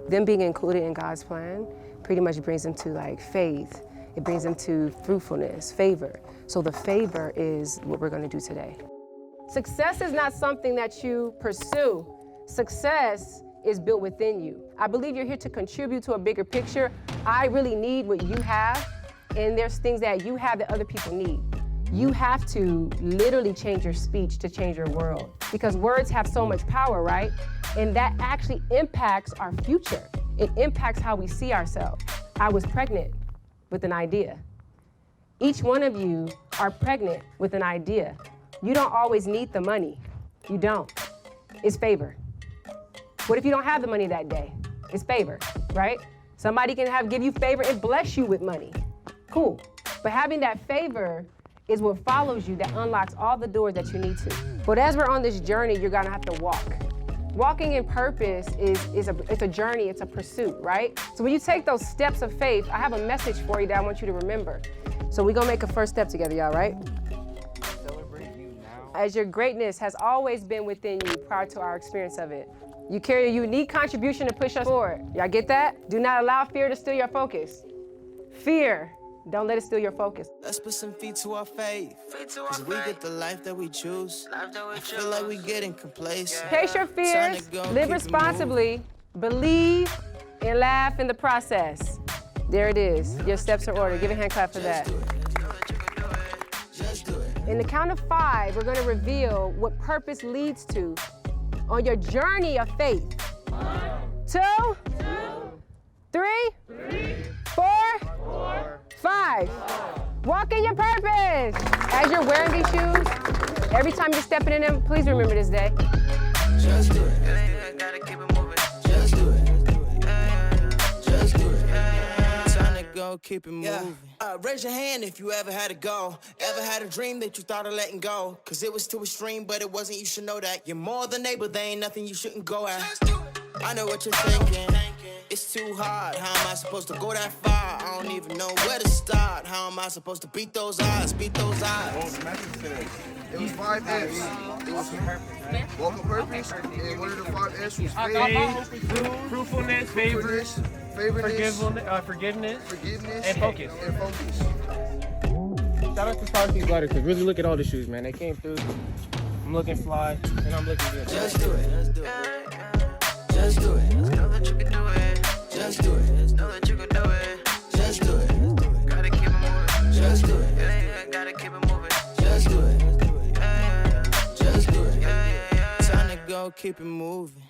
Them being included in God's plan pretty much brings them to like faith. It brings them to fruitfulness, favor. So the favor is what we're gonna do today. Success is not something that you pursue. Success is built within you. I believe you're here to contribute to a bigger picture. I really need what you have, and there's things that you have that other people need. You have to literally change your speech to change your world, because words have so much power, right? And that actually impacts our future. It impacts how we see ourselves. I was pregnant with an idea. Each one of you are pregnant with an idea. You don't always need the money. You don't. It's favor. What if you don't have the money that day? It's favor, right? Somebody can give you favor and bless you with money. Cool. But having that favor is what follows you, that unlocks all the doors that you need to. But as we're on this journey, you're gonna have to walk. Walking in purpose it's a journey, it's a pursuit, right? So when you take those steps of faith, I have a message for you that I want you to remember. So we're gonna make a first step together, y'all, right? Celebrate you now. As your greatness has always been within you prior to our experience of it. You carry a unique contribution to push us forward. Y'all get that? Do not allow fear to steal your focus. Fear, don't let it steal your focus. Let's put some feet to our faith. Cause we get the life that we choose. I feel like we getting complacent. Face your fears, live responsibly, believe, and laugh in the process. There it is. Your steps are ordered. Give a hand clap for that. In the count of 5, we're gonna reveal what purpose leads to on your journey of faith. 1, 2, 3, 4, 5. Walk in your purpose. As you're wearing these shoes, every time you're stepping in them, please remember this day. Just do it. Gotta keep it moving. Just do it. Just do it. Time to go, keep it moving. Raise your hand if you ever had to go. Ever had a dream that you thought of letting go. Cause it was too extreme, but it wasn't, you should know that. You're more than able, there ain't nothing you shouldn't go at. I know what you're thinking. It's too hard, how am I supposed to go that far? I don't even know where to start. How am I supposed to beat those odds, beat those odds? It was 5 F's. It was walk of purpose, and one of the 5 F's was faith, Fruitfulness, favorite, forgiveness, and focus. Shout out to Sparky's Glider, because really look at all the shoes, man. They came through. I'm looking fly, and I'm looking good. Just do it. Just do it. Just do it. Know that you can do it. Just do it. Know that you can do it. Just do it. Gotta keep it moving. Just do it. Gotta keep it moving. Just do it. Just do it. Time to go, keep it moving.